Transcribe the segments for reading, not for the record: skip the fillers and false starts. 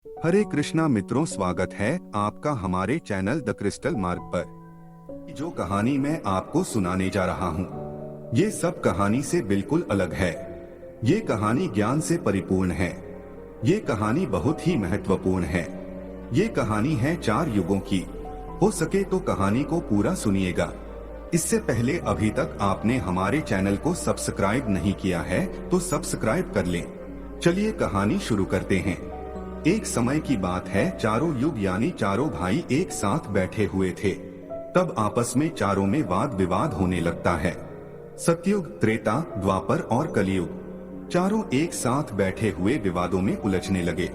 हरे कृष्णा मित्रों, स्वागत है आपका हमारे चैनल द क्रिस्टल मार्ग पर। जो कहानी मैं आपको सुनाने जा रहा हूँ, ये सब कहानी से बिल्कुल अलग है। ये कहानी ज्ञान से परिपूर्ण है। ये कहानी बहुत ही महत्वपूर्ण है। ये कहानी है 4 युगों की। हो सके तो कहानी को पूरा सुनिएगा। इससे पहले अभी तक आपने हमारे चैनल को सब्सक्राइब नहीं किया है तो सब्सक्राइब कर लें। चलिए कहानी शुरू करते हैं। एक समय की बात है, चारों युग यानी चारों भाई एक साथ बैठे हुए थे। तब आपस में चारों में वाद विवाद होने लगता है। सतयुग, त्रेता, द्वापर और कलियुग, चारों एक साथ बैठे हुए विवादों में उलझने लगे।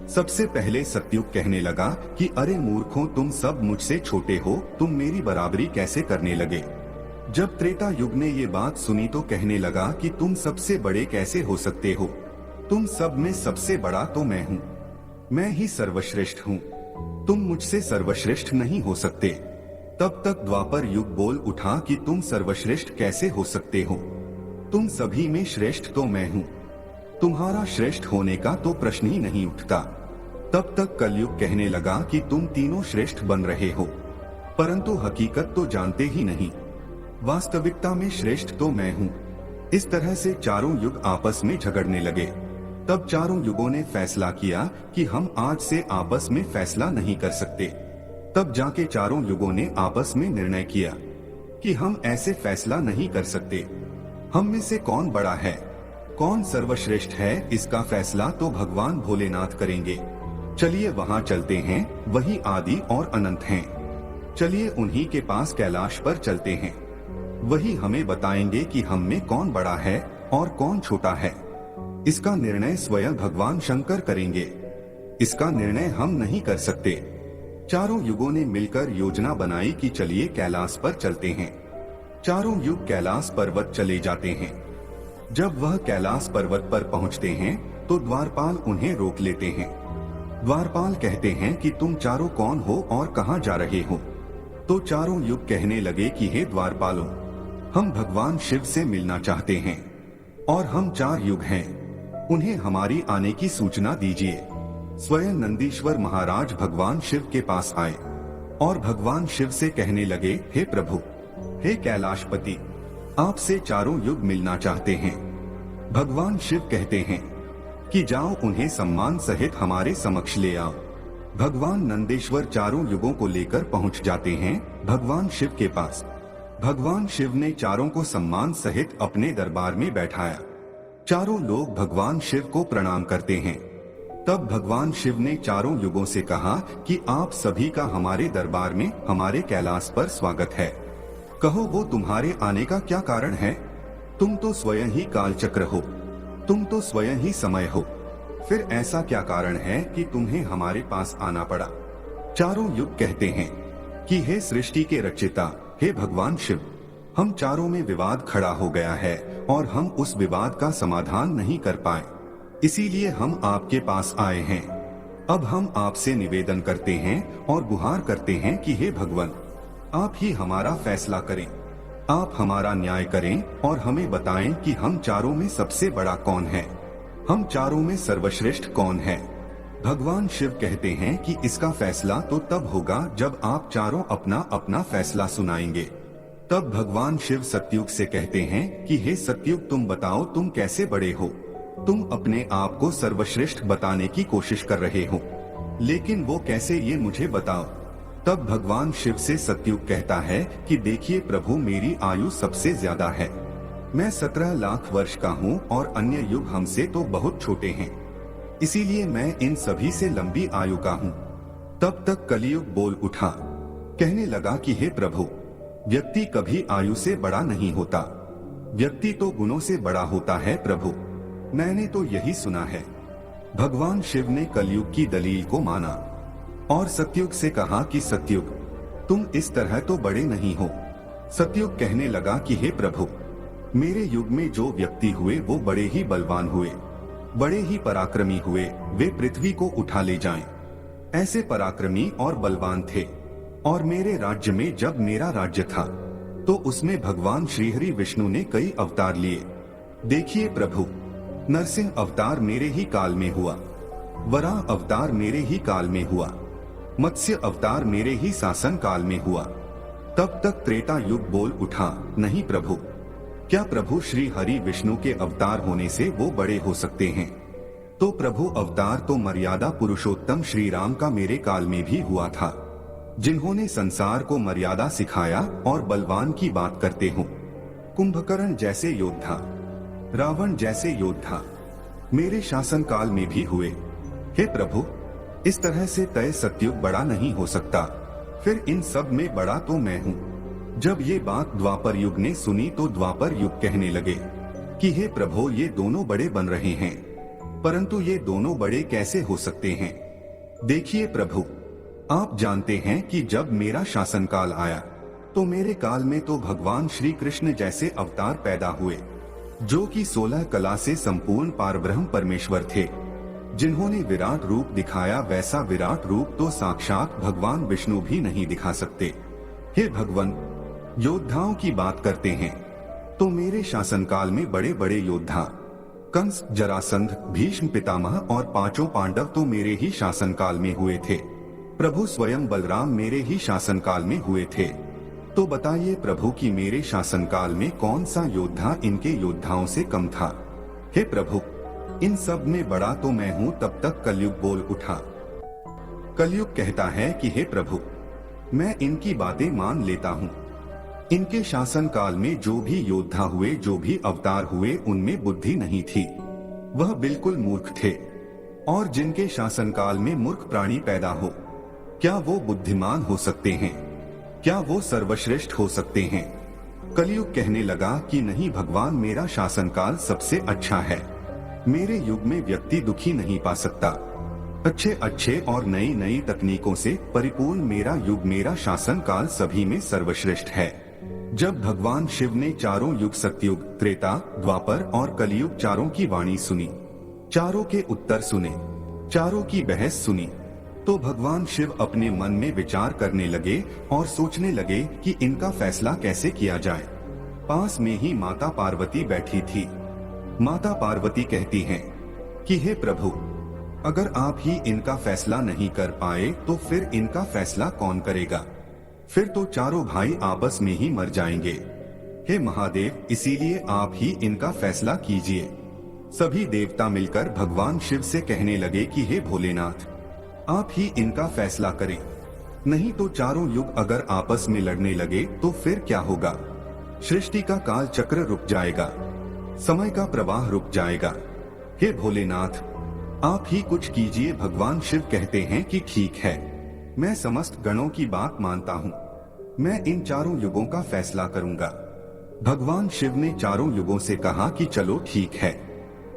सबसे पहले सतयुग कहने लगा कि अरे मूर्खों, तुम सब मुझसे छोटे हो, तुम मेरी बराबरी कैसे करने लगे। जब त्रेता युग ने ये बात सुनी तो कहने लगा कि तुम सबसे बड़े कैसे हो सकते हो, तुम सब में सबसे बड़ा तो मैं हूँ, मैं ही सर्वश्रेष्ठ हूँ, तुम मुझसे सर्वश्रेष्ठ नहीं हो सकते। तब तक द्वापर युग बोल उठा कि तुम सर्वश्रेष्ठ कैसे हो सकते हो, तुम सभी में श्रेष्ठ तो मैं हूँ, तुम्हारा श्रेष्ठ होने का तो प्रश्न ही नहीं उठता। तब तक कलयुग कहने लगा कि तुम तीनों श्रेष्ठ बन रहे हो, परंतु हकीकत तो जानते ही नहीं, वास्तविकता में श्रेष्ठ तो मैं हूँ। इस तरह से चारों युग आपस में झगड़ने लगे। तब चारों युगों ने फैसला किया कि हम आज से आपस में फैसला नहीं कर सकते। तब जाके चारों युगों ने आपस में निर्णय किया कि हम ऐसे फैसला नहीं कर सकते। हम में से कौन बड़ा है, कौन सर्वश्रेष्ठ है, इसका फैसला तो भगवान भोलेनाथ करेंगे। चलिए वहां चलते हैं, वही आदि और अनंत हैं। चलिए उन्हीं के पास कैलाश पर चलते हैं, वही हमें बताएंगे कि हम में कौन बड़ा है और कौन छोटा है। इसका निर्णय स्वयं भगवान शंकर करेंगे, इसका निर्णय हम नहीं कर सकते। चारों युगों ने मिलकर योजना बनाई कि चलिए कैलाश पर चलते हैं। चारों युग कैलाश पर्वत चले जाते हैं। जब वह कैलाश पर्वत पर पहुंचते हैं तो द्वारपाल उन्हें रोक लेते हैं। द्वारपाल कहते हैं कि तुम चारों कौन हो और कहां जा रहे हो। तो चारों युग कहने लगे कि हे द्वारपालों, हम भगवान शिव से मिलना चाहते हैं और हम 4 युग हैं, उन्हें हमारी आने की सूचना दीजिए। स्वयं नंदीश्वर महाराज भगवान शिव के पास आए और भगवान शिव से कहने लगे, हे प्रभु, हे कैलाशपति, आपसे चारों युग मिलना चाहते हैं। भगवान शिव कहते हैं कि जाओ उन्हें सम्मान सहित हमारे समक्ष ले आओ। भगवान नंदेश्वर चारों युगों को लेकर पहुंच जाते हैं भगवान शिव के पास। भगवान शिव ने चारों को सम्मान सहित अपने दरबार में बैठाया। चारों लोग भगवान शिव को प्रणाम करते हैं। तब भगवान शिव ने चारों युगों से कहा कि आप सभी का हमारे दरबार में, हमारे कैलाश पर स्वागत है। कहो वो तुम्हारे आने का क्या कारण है। तुम तो स्वयं ही कालचक्र हो, तुम तो स्वयं ही समय हो, फिर ऐसा क्या कारण है कि तुम्हें हमारे पास आना पड़ा। चारों युग कहते हैं कि हे सृष्टि के रचयिता, हे भगवान शिव, हम चारों में विवाद खड़ा हो गया है और हम उस विवाद का समाधान नहीं कर पाए, इसीलिए हम आपके पास आए हैं। अब हम आपसे निवेदन करते हैं और गुहार करते हैं कि हे भगवान, आप ही हमारा फैसला करें, आप हमारा न्याय करें और हमें बताएं कि हम चारों में सबसे बड़ा कौन है, हम चारों में सर्वश्रेष्ठ कौन है। भगवान शिव कहते हैं कि इसका फैसला तो तब होगा जब आप चारों अपना अपना फैसला सुनाएंगे। तब भगवान शिव सतयुग से कहते हैं कि हे सतयुग, तुम बताओ तुम कैसे बड़े हो। तुम अपने आप को सर्वश्रेष्ठ बताने की कोशिश कर रहे हो, लेकिन वो कैसे, ये मुझे बताओ। तब भगवान शिव से सतयुग कहता है कि देखिए प्रभु, मेरी आयु सबसे ज्यादा है, मैं 17 लाख वर्ष का हूँ और अन्य युग हमसे तो बहुत छोटे हैं, इसीलिए मैं इन सभी से लंबी आयु का हूँ। तब तक कलियुग बोल उठा, कहने लगा कि हे प्रभु, व्यक्ति कभी आयु से बड़ा नहीं होता, व्यक्ति तो गुणों से बड़ा होता है प्रभु, मैंने तो यही सुना है। भगवान शिव ने कलयुग की दलील को माना और सतयुग से कहा कि सतयुग, तुम इस तरह तो बड़े नहीं हो। सतयुग कहने लगा कि हे प्रभु, मेरे युग में जो व्यक्ति हुए वो बड़े ही बलवान हुए, बड़े ही पराक्रमी हुए, वे पृथ्वी को उठा ले जाएं। ऐसे पराक्रमी और बलवान थे। और मेरे राज्य में जब मेरा राज्य था तो उसमें भगवान श्रीहरि विष्णु ने कई अवतार लिए। देखिए प्रभु, नरसिंह अवतार मेरे ही काल में हुआ, वराह अवतार मेरे ही काल में हुआ, मत्स्य अवतार मेरे ही शासन काल में हुआ। तब तक त्रेता युग बोल उठा, नहीं प्रभु, क्या प्रभु श्री हरि विष्णु के अवतार होने से वो बड़े हो सकते हैं? तो प्रभु अवतार तो मर्यादा पुरुषोत्तम श्री राम का मेरे काल में भी हुआ था, जिन्होंने संसार को मर्यादा सिखाया और बलवान की बात करते हो। कुंभकर्ण जैसे योद्धा, रावण जैसे योद्धा मेरे शासन काल में भी हुए। हे प्रभु, इस तरह से तय सतयुग बड़ा नहीं हो सकता, फिर इन सब में बड़ा तो मैं हूँ। जब ये बात द्वापर युग ने सुनी तो द्वापर युग कहने लगे कि हे प्रभु, ये दोनों बड़े बन रहे हैं, परंतु ये दोनों बड़े कैसे हो सकते हैं? देखिए प्रभु, आप जानते हैं कि जब मेरा शासन काल आया तो मेरे काल में तो भगवान श्री कृष्ण जैसे अवतार पैदा हुए, जो कि 16 कला से संपूर्ण पारब्रह्म परमेश्वर थे, जिन्होंने विराट रूप दिखाया। वैसा विराट रूप तो साक्षात भगवान विष्णु भी नहीं दिखा सकते। हे भगवान, योद्धाओं की बात करते हैं तो मेरे शासनकाल में बड़े बड़े योद्धा कंस, जरासंध, भीष्म पितामह और 5 पांडव तो मेरे ही शासनकाल में हुए थे। प्रभु स्वयं बलराम मेरे ही शासनकाल में हुए थे। तो बताइए प्रभु कि मेरे शासनकाल में कौन सा योद्धा इनके योद्धाओं से कम था? हे प्रभु, इन सब में बड़ा तो मैं हूँ। तब तक कलयुग बोल उठा। कलयुग कहता है कि हे प्रभु, मैं इनकी बातें मान लेता हूँ। इनके शासन काल में जो भी योद्धा हुए, जो भी अवतार हुए, उनमें बुद्धि नहीं थी, वह बिल्कुल मूर्ख थे। और जिनके शासन काल में मूर्ख प्राणी पैदा हो, क्या वो बुद्धिमान हो सकते हैं? क्या वो सर्वश्रेष्ठ हो सकते हैं? कलयुग कहने लगा कि नहीं भगवान, मेरा शासनकाल सबसे अच्छा है। मेरे युग में व्यक्ति दुखी नहीं पा सकता। अच्छे अच्छे और नई नई तकनीकों से परिपूर्ण मेरा युग, मेरा शासनकाल सभी में सर्वश्रेष्ठ है। जब भगवान शिव ने चारों युग, सतयुग, त्रेता, द्वापर और कलयुग, चारों की वाणी सुनी, चारों के उत्तर सुने, चारों की बहस सुनी, तो भगवान शिव अपने मन में विचार करने लगे और सोचने लगे कि इनका फैसला कैसे किया जाए। पास में ही माता पार्वती बैठी थी। माता पार्वती कहती हैं कि हे प्रभु, अगर आप ही इनका फैसला नहीं कर पाए तो फिर इनका फैसला कौन करेगा? फिर तो चारों भाई आपस में ही मर जाएंगे। हे महादेव, इसीलिए आप ही इनका फैसला कीजिए। सभी देवता मिलकर भगवान शिव से कहने लगे कि हे भोलेनाथ, आप ही इनका फैसला करें, नहीं तो चारों युग अगर आपस में लड़ने लगे तो फिर क्या होगा? सृष्टि का काल चक्र रुक जाएगा, समय का प्रवाह रुक जाएगा। हे भोलेनाथ, आप ही कुछ कीजिए। भगवान शिव कहते हैं कि ठीक है, मैं समस्त गणों की बात मानता हूँ, मैं इन चारों युगों का फैसला करूंगा। भगवान शिव ने चारों युगों से कहा कि चलो ठीक है,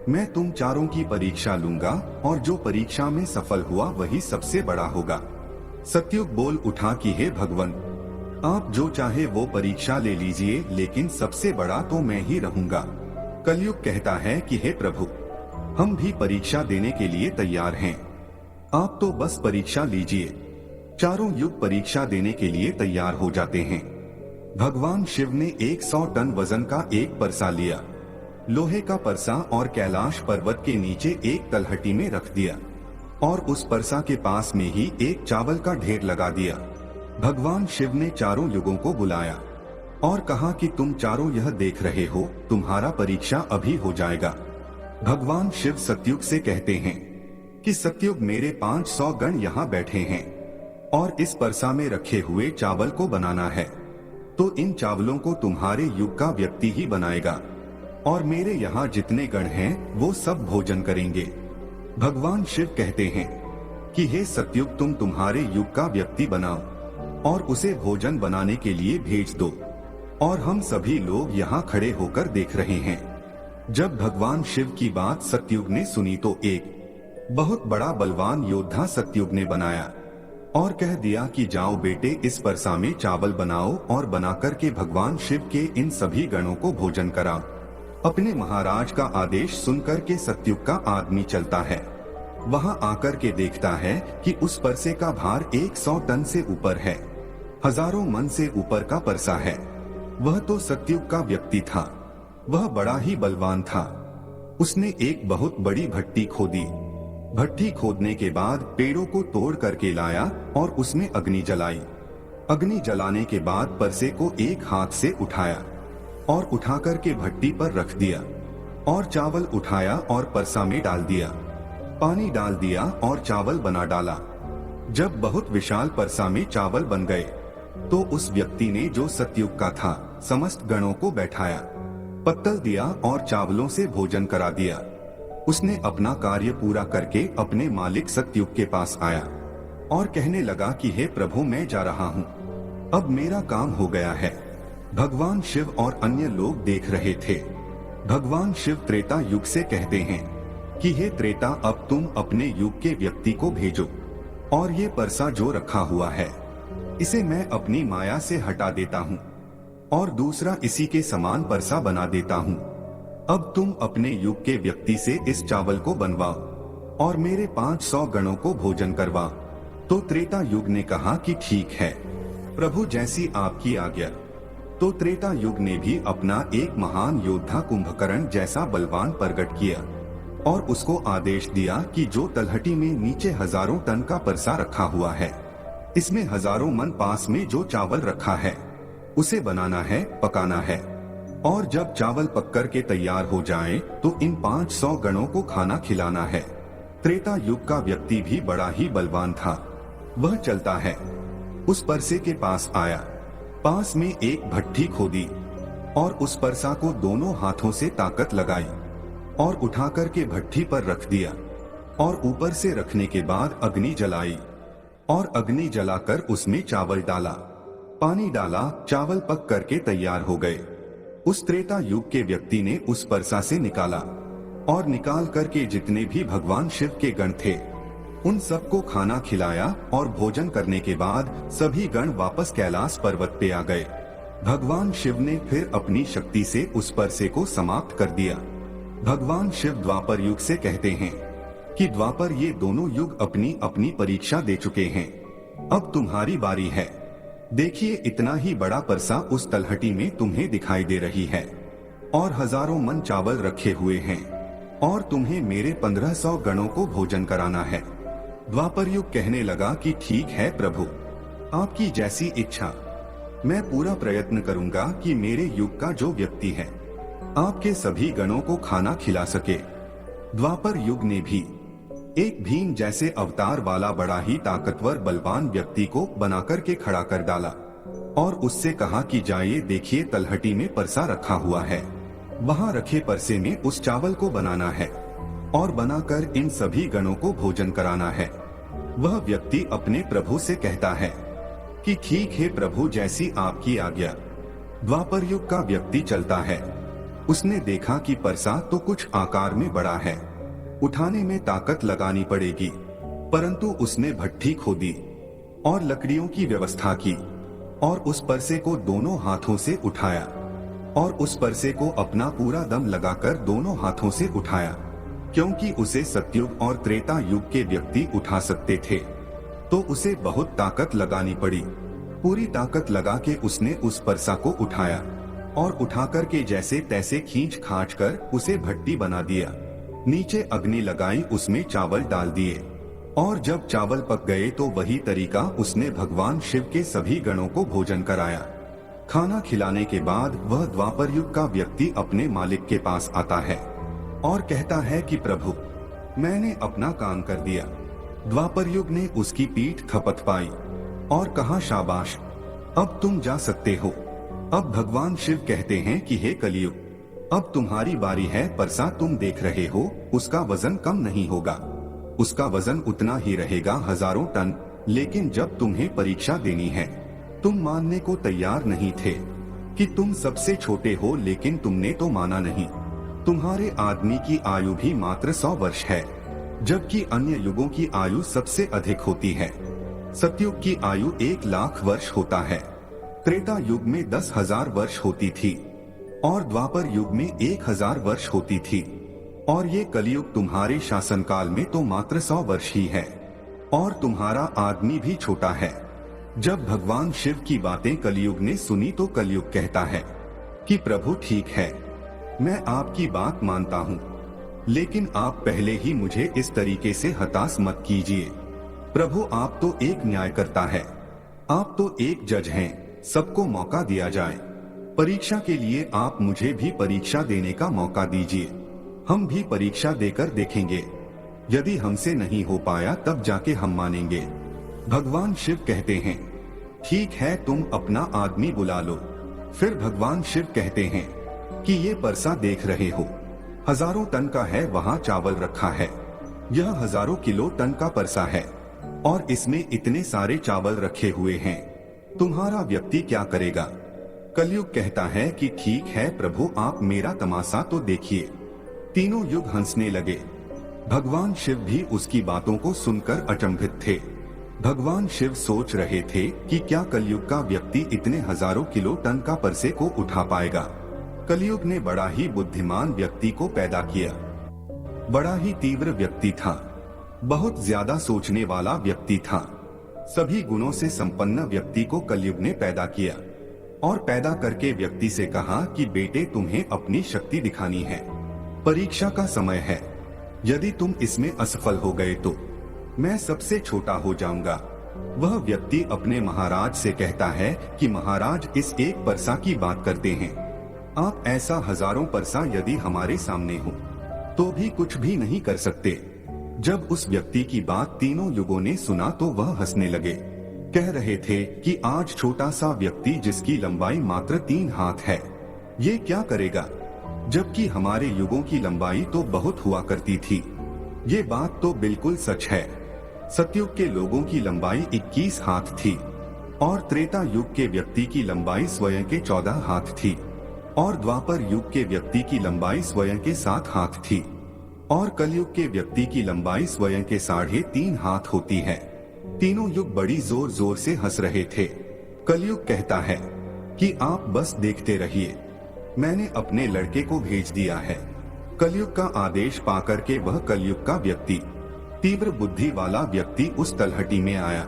मैं तुम चारों की परीक्षा लूंगा और जो परीक्षा में सफल हुआ वही सबसे बड़ा होगा। सतयुग बोल उठा कि हे भगवान, आप जो चाहे वो परीक्षा ले लीजिए, लेकिन सबसे बड़ा तो मैं ही रहूंगा। कलयुग कहता है कि हे प्रभु, हम भी परीक्षा देने के लिए तैयार हैं, आप तो बस परीक्षा लीजिए। चारों युग परीक्षा देने के लिए तैयार हो जाते हैं। भगवान शिव ने 100 टन वजन का एक परसा लिया, लोहे का परसा, और कैलाश पर्वत के नीचे एक तलहटी में रख दिया और उस परसा के पास में ही एक चावल का ढेर लगा दिया। भगवान शिव ने चारों युगों को बुलाया और कहा कि तुम चारों यह देख रहे हो, तुम्हारा परीक्षा अभी हो जाएगा। भगवान शिव सतयुग से कहते हैं कि सतयुग, मेरे 500 गण यहाँ बैठे हैं और इस परसा में रखे हुए चावल को बनाना है, तो इन चावलों को तुम्हारे युग का व्यक्ति ही बनाएगा और मेरे यहाँ जितने गण हैं वो सब भोजन करेंगे। भगवान शिव कहते हैं कि हे सतयुग, तुम तुम्हारे युग का व्यक्ति बनाओ और उसे भोजन बनाने के लिए भेज दो। और हम सभी लोग यहाँ खड़े होकर देख रहे हैं। जब भगवान शिव की बात सतयुग ने सुनी तो एक बहुत बड़ा बलवान योद्धा सतयुग ने बनाया और कह दिया कि जाओ बेटे, इस परसा में चावल बनाओ और बनाकर के भगवान शिव के इन सभी गणों को भोजन कराओ। अपने महाराज का आदेश सुनकर के सतयुग का आदमी चलता है, वहां आकर के देखता है कि उस परसे का भार 100 टन से ऊपर है, हजारों मन से ऊपर का परसा है। वह तो सतयुग का व्यक्ति था, वह बड़ा ही बलवान था। उसने एक बहुत बड़ी भट्टी खोदी भट्ठी खोदने के बाद पेड़ों को तोड़ करके लाया और उसमें अग्नि जलाई। अग्नि जलाने के बाद परसे को एक हाथ से उठाया और उठा करके भट्ठी पर रख दिया और चावल उठाया और परसा में डाल दिया, पानी डाल दिया और चावल बना डाला। जब बहुत विशाल परसा में चावल बन गए तो उस व्यक्ति ने, जो सतयुग का था, समस्त गणों को बैठाया, पत्तल दिया और चावलों से भोजन करा दिया। उसने अपना कार्य पूरा करके अपने मालिक सतयुग के पास आया और कहने लगा कि हे प्रभु, मैं जा रहा हूँ, अब मेरा काम हो गया है। भगवान शिव और अन्य लोग देख रहे थे। भगवान शिव त्रेता युग से कहते हैं कि हे त्रेता, अब तुम अपने युग के व्यक्ति को भेजो और ये परसा जो रखा हुआ है इसे मैं अपनी माया से हटा देता हूँ और दूसरा इसी के समान परसा बना देता हूँ। अब तुम अपने युग के व्यक्ति से इस चावल को बनवाओ और मेरे 500 गणों को भोजन करवाओ। तो त्रेता युग ने कहा कि ठीक है प्रभु, जैसी आपकी आज्ञा। तो त्रेता युग ने भी अपना एक महान योद्धा कुंभकर्ण जैसा बलवान प्रकट किया और उसको आदेश दिया कि जो तलहटी में नीचे हजारों टन का परसा रखा हुआ है, इसमें हजारों मन पास में जो चावल रखा है उसे बनाना है, पकाना है, और जब चावल पककर के तैयार हो जाए तो इन 500 गणों को खाना खिलाना है। त्रेता युग का व्यक्ति भी बड़ा ही बलवान था। वह चलता है, उस परसे के पास आया, पास में एक भट्ठी खोदी और उस परसा को दोनों हाथों से ताकत लगाई और उठा करके भट्ठी पर रख दिया और ऊपर से रखने के बाद अग्नि जलाई और अग्नि जलाकर उसमें चावल डाला, पानी डाला, चावल पक करके तैयार हो गए। उस त्रेता युग के व्यक्ति ने उस परसा से निकाला और निकाल करके जितने भी भगवान शिव के गण थे उन सबको खाना खिलाया और भोजन करने के बाद सभी गण वापस कैलाश पर्वत पे आ गए। भगवान शिव ने फिर अपनी शक्ति से उस परसे को समाप्त कर दिया। भगवान शिव द्वापर युग से कहते हैं कि द्वापर, ये दोनों युग अपनी अपनी परीक्षा दे चुके हैं, अब तुम्हारी बारी है। देखिए, इतना ही बड़ा परसा उस तलहटी में तुम्हें दिखाई दे रही है और हजारों मन चावल रखे हुए हैं और तुम्हें मेरे 1500 गणों को भोजन कराना है। द्वापर युग कहने लगा कि ठीक है प्रभु, आपकी जैसी इच्छा। मैं पूरा प्रयत्न करूंगा कि मेरे युग का जो व्यक्ति है आपके सभी गणों को खाना खिला सके। द्वापर युग ने भी एक भीम जैसे अवतार वाला बड़ा ही ताकतवर बलवान व्यक्ति को बनाकर के खड़ा कर डाला और उससे कहा कि जाइए, देखिए तलहटी में परसा रखा हुआ है, वहां रखे परसे में उस चावल को बनाना है और बनाकर इन सभी गणों को भोजन कराना है। वह व्यक्ति अपने प्रभु से कहता है कि ठीक है प्रभु, जैसी आपकी आज्ञा। द्वापर युग का व्यक्ति चलता है। उसने देखा कि परसा तो कुछ आकार में बड़ा है, उठाने में ताकत लगानी पड़ेगी, परंतु उसने भट्ठी खोदी और लकड़ियों की व्यवस्था की और उस परसे को दोनों हाथों से उठाया और उस परसे को अपना पूरा दम लगाकर दोनों हाथों से उठाया, क्योंकि उसे सतयुग और त्रेता युग के व्यक्ति उठा सकते थे, तो उसे बहुत ताकत लगानी पड़ी। पूरी ताकत लगा के उसने उस परसा को उठाया और उठाकर के जैसे तैसे खींच खाच कर उसे भट्टी बना दिया। नीचे अग्नि लगाई, उसमें चावल डाल दिए और जब चावल पक गए तो वही तरीका उसने भगवान शिव के सभी गणों को भोजन कराया। खाना खिलाने के बाद वह द्वापर युग का व्यक्ति अपने मालिक के पास आता है और कहता है कि प्रभु, मैंने अपना काम कर दिया। द्वापर युग ने उसकी पीठ थपथपाई और कहा, शाबाश, अब तुम जा सकते हो। अब भगवान शिव कहते हैं कि हे कलियुग, अब तुम्हारी बारी है। परसा तुम देख रहे हो, उसका वजन कम नहीं होगा, उसका वजन उतना ही रहेगा, हजारों टन। लेकिन जब तुम्हें परीक्षा देनी है, तुम मानने को तैयार नहीं थे कि तुम सबसे छोटे हो, लेकिन तुमने तो माना नहीं। तुम्हारे आदमी की आयु भी मात्र 100 वर्ष है, जबकि अन्य युगों की आयु सबसे अधिक होती है। सतयुग की आयु 1 लाख वर्ष होता है, त्रेता युग में 10,000 वर्ष होती थी और द्वापर युग में 1000 वर्ष होती थी, और ये कलयुग तुम्हारे शासनकाल में तो मात्र 100 वर्ष ही है और तुम्हारा आदमी भी छोटा है। जब भगवान शिव की बातें कलयुग ने सुनी तो कलयुग कहता है कि प्रभु ठीक है, मैं आपकी बात मानता हूँ, लेकिन आप पहले ही मुझे इस तरीके से हताश मत कीजिए। प्रभु, आप तो एक न्यायकर्ता है, आप तो एक जज हैं, सबको मौका दिया जाए। परीक्षा के लिए आप मुझे भी परीक्षा देने का मौका दीजिए, हम भी परीक्षा देकर देखेंगे। यदि हमसे नहीं हो पाया तब जाके हम मानेंगे। भगवान शिव कहते हैं, ठीक है, तुम अपना आदमी बुला लो। फिर भगवान शिव कहते हैं कि ये परसा देख रहे हो, हजारों टन का है, वहाँ चावल रखा है। यह हजारों किलो टन का परसा है और इसमें इतने सारे चावल रखे हुए हैं, तुम्हारा व्यक्ति क्या करेगा? कलयुग कहता है कि ठीक है प्रभु, आप मेरा तमाशा तो देखिए। तीनों युग हंसने लगे। भगवान शिव भी उसकी बातों को सुनकर अचंभित थे। भगवान शिव सोच रहे थे कि क्या कलयुग का व्यक्ति इतने हजारों किलो टन का परसे को उठा पाएगा। कलयुग ने बड़ा ही बुद्धिमान व्यक्ति को पैदा किया। बड़ा ही तीव्र व्यक्ति था, बहुत ज्यादा सोचने वाला व्यक्ति था। सभी गुणों से संपन्न व्यक्ति को कलयुग ने पैदा किया और पैदा करके व्यक्ति से कहा कि बेटे, तुम्हें अपनी शक्ति दिखानी है, परीक्षा का समय है। यदि तुम इसमें असफल हो गए तो मैं सबसे छोटा हो जाऊंगा। वह व्यक्ति अपने महाराज से कहता है कि महाराज, इस एक परसा की बात करते हैं, आप ऐसा हजारों परसा यदि हमारे सामने हो तो भी कुछ भी नहीं कर सकते। जब उस व्यक्ति की बात तीनों युगों ने सुना तो वह हंसने लगे। कह रहे थे कि आज छोटा सा व्यक्ति जिसकी लंबाई मात्र 3 हाथ है, ये क्या करेगा, जबकि हमारे युगों की लंबाई तो बहुत हुआ करती थी। ये बात तो बिल्कुल सच है। सतयुग के लोगों की लंबाई 21 हाथ थी और त्रेता युग के व्यक्ति की लंबाई स्वयं के 14 हाथ थी और द्वापर युग के व्यक्ति की लंबाई स्वयं के 7 हाथ थी और कलयुग के व्यक्ति की लंबाई स्वयं के 3.5 हाथ होती है। तीनों युग बड़ी जोर जोर से हंस रहे थे। कलयुग कहता है कि आप बस देखते रहिए, मैंने अपने लड़के को भेज दिया है। कलयुग का आदेश पाकर के वह कलयुग का व्यक्ति, तीव्र बुद्धि वाला व्यक्ति उस तलहटी में आया।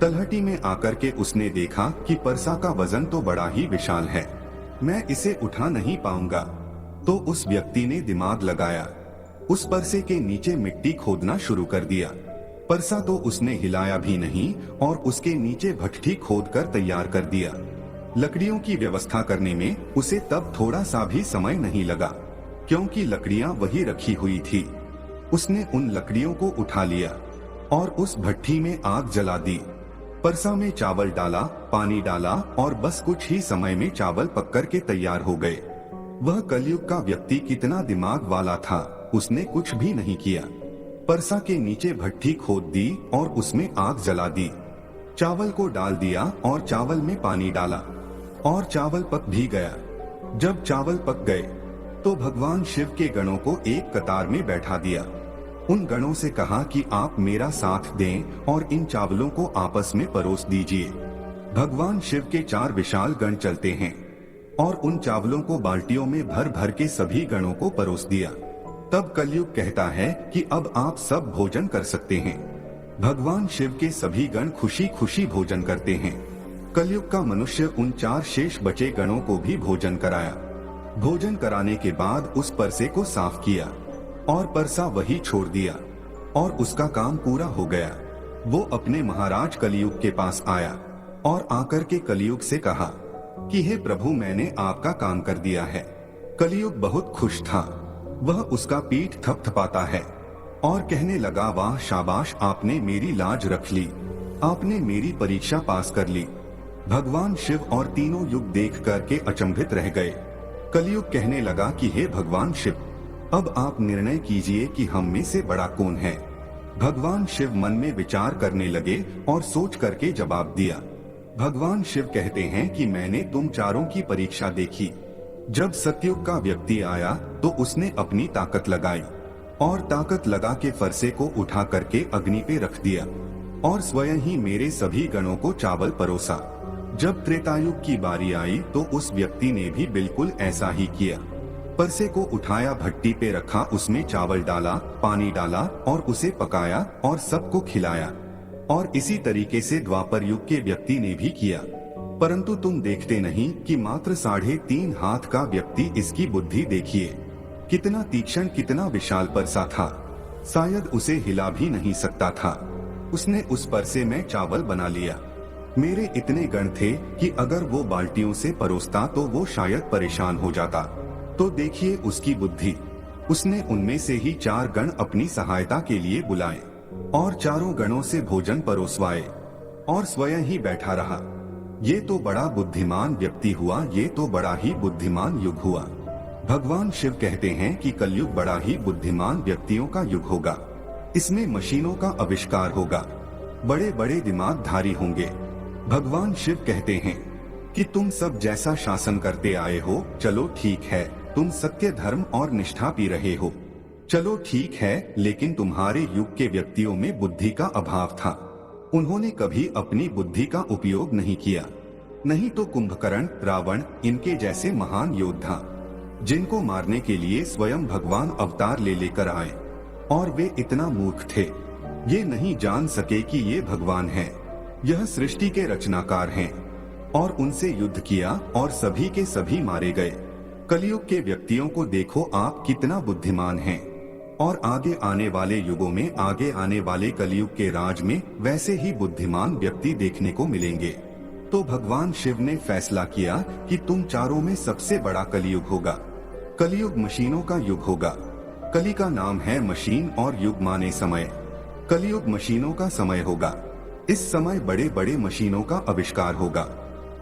तलहटी में आकर के उसने देखा कि परसा का वजन तो बड़ा ही विशाल है, मैं इसे उठा नहीं पाऊंगा। तो उस व्यक्ति ने दिमाग लगाया, उस परसे के नीचे मिट्टी खोदना शुरू कर दिया। परसा तो उसने हिलाया भी नहीं और उसके नीचे भट्ठी खोदकर तैयार कर दिया। लकड़ियों की व्यवस्था करने में उसे तब थोड़ा सा भी समय नहीं लगा, क्योंकि लकड़ियां वही रखी हुई थी। उसने उन लकड़ियों को उठा लिया और उस भट्ठी में आग जला दी। परसा में चावल डाला, पानी डाला और बस कुछ ही समय में चावल पककर के तैयार हो गए। वह कलयुग का व्यक्ति कितना दिमाग वाला था, उसने कुछ भी नहीं किया। परसा के नीचे भट्ठी खोद दी और उसमें आग जला दी। चावल को डाल दिया और चावल में पानी डाला और चावल पक भी गया। जब चावल पक गए तो भगवान शिव के गणों को एक कतार में बैठा दिया। उन गणों से कहा कि आप मेरा साथ दें और इन चावलों को आपस में परोस दीजिए। भगवान शिव के 4 विशाल गण चलते हैं और उन चावलों को बाल्टियों में भर भर के सभी गणों को परोस दिया। तब कलयुग कहता है कि अब आप सब भोजन कर सकते हैं। भगवान शिव के सभी गण खुशी खुशी भोजन करते हैं। कलयुग का मनुष्य उन 4 शेष बचे गणों को भी भोजन कराया। भोजन कराने के बाद उस परसे को साफ किया और परसा वही छोड़ दिया और उसका काम पूरा हो गया। वो अपने महाराज कलयुग के पास आया और आकर के कलयुग से कहा कि हे प्रभु, मैंने आपका काम कर दिया है। कलयुग बहुत खुश था। वह उसका पीठ थपथपाता है और कहने लगा, वाह शाबाश, आपने मेरी लाज रख ली, आपने मेरी परीक्षा पास कर ली। भगवान शिव और तीनों युग देख करके अचंभित रह गए। कलयुग कहने लगा कि हे भगवान शिव, अब आप निर्णय कीजिए कि हम में से बड़ा कौन है। भगवान शिव मन में विचार करने लगे और सोच करके जवाब दिया। भगवान शिव कहते हैं कि मैंने तुम चारों की परीक्षा देखी। जब सतयुग का व्यक्ति आया तो उसने अपनी ताकत लगाई और ताकत लगा के फरसे को उठा करके अग्नि पे रख दिया और स्वयं ही मेरे सभी गणों को चावल परोसा। जब त्रेतायुग की बारी आई तो उस व्यक्ति ने भी बिल्कुल ऐसा ही किया। परसे को उठाया, भट्टी पे रखा, उसमें चावल डाला, पानी डाला और उसे पकाया और सबको खिलाया। और इसी तरीके से द्वापर युग के व्यक्ति ने भी किया। परंतु तुम देखते नहीं कि मात्र 3.5 हाथ का व्यक्ति, इसकी बुद्धि देखिए कितना तीक्ष्ण, कितना विशाल परसा था, शायद उसे हिला भी नहीं सकता था। उसने उस परसे में चावल बना लिया। मेरे इतने गण थे कि अगर वो बाल्टियों से परोसता तो वो शायद परेशान हो जाता। तो देखिए उसकी बुद्धि। उसने उनमें से ही 4 गण अपनी सहायता के लिए बुलाए और चारों गणों से भोजन परोसवाए और स्वयं ही बैठा रहा। ये तो बड़ा बुद्धिमान व्यक्ति हुआ, ये तो बड़ा ही बुद्धिमान युग हुआ। भगवान शिव कहते हैं कि कलयुग बड़ा ही बुद्धिमान व्यक्तियों का युग होगा। इसमें मशीनों का आविष्कार होगा, बड़े बड़े दिमागधारी होंगे। भगवान शिव कहते हैं कि तुम सब जैसा शासन करते आए हो, चलो ठीक है, तुम सत्य, धर्म और निष्ठा पी रहे हो, चलो ठीक है, लेकिन तुम्हारे युग के व्यक्तियों में बुद्धि का अभाव था। उन्होंने कभी अपनी बुद्धि का उपयोग नहीं किया। नहीं तो कुंभकर्ण, रावण, इनके जैसे महान योद्धा, जिनको मारने के लिए स्वयं भगवान अवतार ले लेकर आए, और वे इतना मूर्ख थे, ये नहीं जान सके कि ये भगवान हैं, यह सृष्टि के रचनाकार हैं, और उनसे युद्ध किया और सभी के सभी मारे गए। कलयुग के व्यक्तियों को देखो आप कितना बुद्धिमान हैं, और आगे आने वाले युगों में, आगे आने वाले कलयुग के राज में वैसे ही बुद्धिमान व्यक्ति देखने को मिलेंगे। तो भगवान शिव ने फैसला किया कि तुम चारों में सबसे बड़ा कलयुग होगा। कलयुग मशीनों का युग होगा। कली का नाम है मशीन और युग माने समय। कलयुग मशीनों का समय होगा। इस समय बड़े बड़े मशीनों का आविष्कार होगा,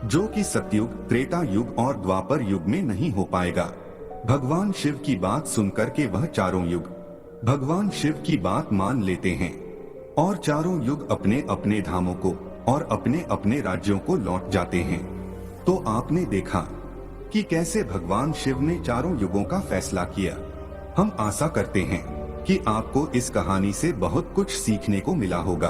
जो कि सतयुग, त्रेता युग और द्वापर युग में नहीं हो पाएगा। भगवान शिव की बात सुनकर के वह चारों युग भगवान शिव की बात मान लेते हैं और चारों युग अपने अपने धामों को और अपने अपने राज्यों को लौट जाते हैं। तो आपने देखा कि कैसे भगवान शिव ने चारों युगों का फैसला किया। हम आशा करते हैं कि आपको इस कहानी से बहुत कुछ सीखने को मिला होगा।